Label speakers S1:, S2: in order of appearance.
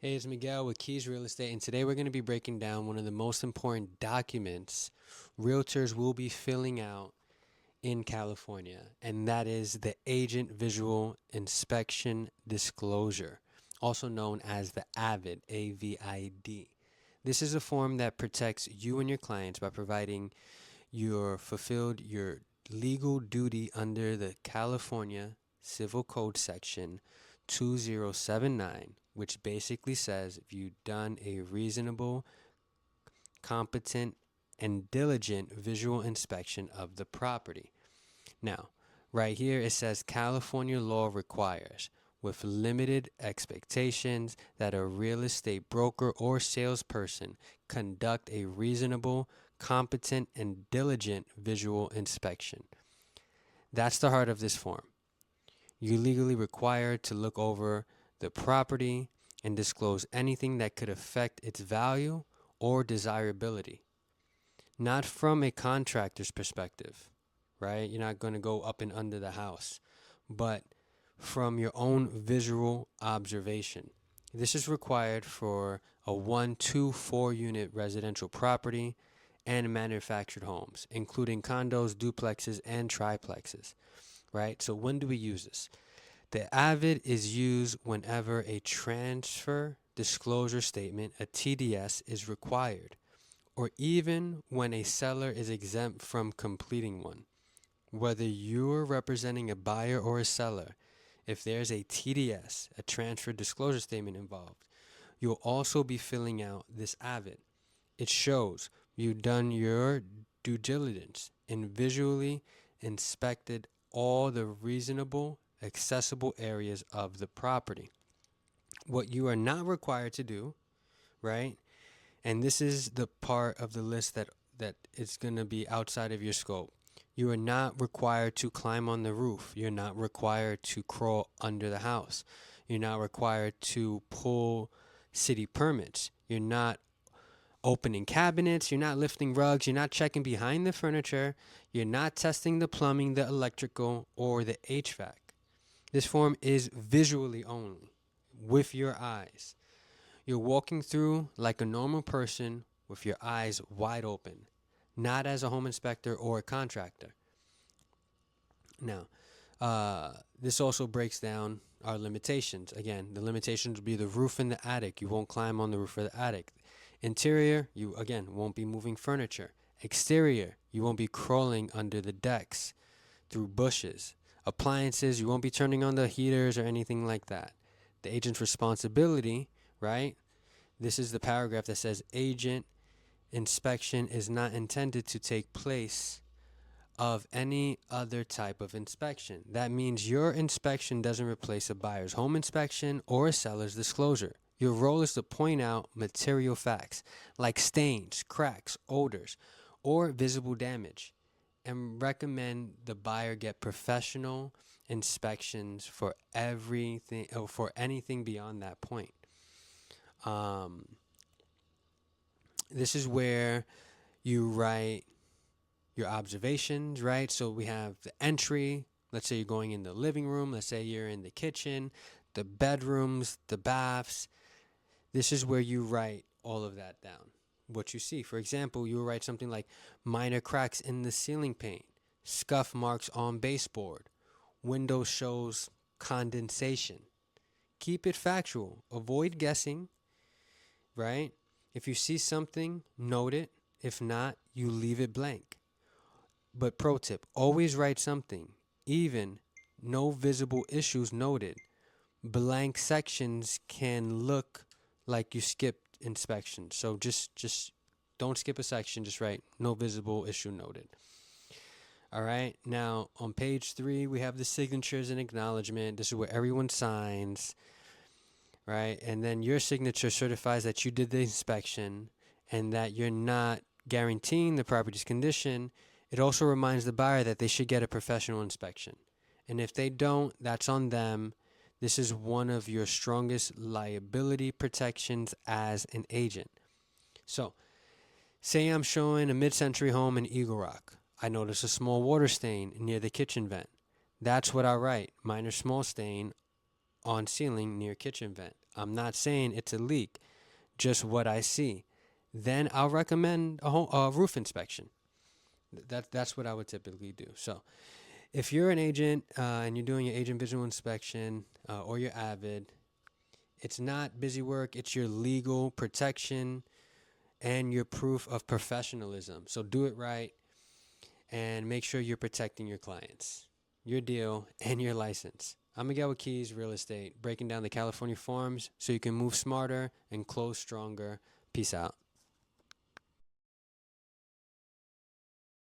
S1: Hey, it's Miguel with Keys Real Estate, and today we're going to be breaking down one of the most important documents realtors will be filling out in California, and that is the Agent Visual Inspection Disclosure, also known as the AVID, A-V-I-D. This is a form that protects you and your clients by providing your legal duty under the California Civil Code section 2079, which basically says if you've done a reasonable, competent, and diligent visual inspection of the property. Now, right here it says California law requires, with limited expectations, that a real estate broker or salesperson conduct a reasonable, competent, and diligent visual inspection. That's the heart of this form. You're legally required to look over the property and disclose anything that could affect its value or desirability. Not from a contractor's perspective, right? You're not going to go up and under the house, but from your own visual observation. This is required for a 1, 2, 4 unit residential property and manufactured homes, including condos, duplexes, and triplexes, right? So when do we use this? The AVID is used whenever a transfer disclosure statement, a TDS, is required, or even when a seller is exempt from completing one. Whether you're representing a buyer or a seller, if there's a TDS, a transfer disclosure statement involved, you'll also be filling out this AVID. It shows you've done your due diligence and visually inspected all the reasonable, accessible areas of the property. What you are not required to do, right? And this is the part of the list that is going to be outside of your scope. You are not required to climb on the roof. You're not required to crawl under the house. You're not required to pull city permits. You're not opening cabinets. You're not lifting rugs. You're not checking behind the furniture. You're not testing the plumbing, the electrical, or the HVAC. This form is visually only, with your eyes. You're walking through like a normal person with your eyes wide open, not as a home inspector or a contractor. Now, this also breaks down our limitations. Again, the limitations would be the roof and the attic. You won't climb on the roof of the attic. Interior, you, again, won't be moving furniture. Exterior, you won't be crawling under the decks through bushes. Appliances, you won't be turning on the heaters or anything like that. The agent's responsibility, right? This is the paragraph that says agent inspection is not intended to take place of any other type of inspection. That means your inspection doesn't replace a buyer's home inspection or a seller's disclosure. Your role is to point out material facts like stains, cracks, odors, or visible damage, and recommend the buyer get professional inspections for everything or for anything beyond that point. This is where you write your observations, right? So we have the entry. Let's say you're going in the living room. Let's say you're in the kitchen, the bedrooms, the baths. This is where you write all of that down. What you see. For example, you will write something like minor cracks in the ceiling paint, scuff marks on baseboard, window shows condensation. Keep it factual. Avoid guessing, right? If you see something, note it. If not, you leave it blank. But pro tip, always write something, even no visible issues noted. Blank sections can look like you skipped inspection. So just don't skip a section, just write no visible issue noted. All right, now on page 3, we have the signatures and acknowledgement. This is where everyone signs, right? And then your signature certifies that you did the inspection and that you're not guaranteeing the property's condition. It also reminds the buyer that they should get a professional inspection. And if they don't, that's on them. This is one of your strongest liability protections as an agent. So, say I'm showing a mid-century home in Eagle Rock. I notice a small water stain near the kitchen vent. That's what I write, minor small stain on ceiling near kitchen vent. I'm not saying it's a leak, just what I see. Then I'll recommend a roof inspection. That's what I would typically do. So if you're an agent and you're doing your agent visual inspection or your AVID, it's not busy work. It's your legal protection and your proof of professionalism. So do it right and make sure you're protecting your clients, your deal, and your license. I'm Miguel with Keys Real Estate, breaking down the California forms so you can move smarter and close stronger. Peace out.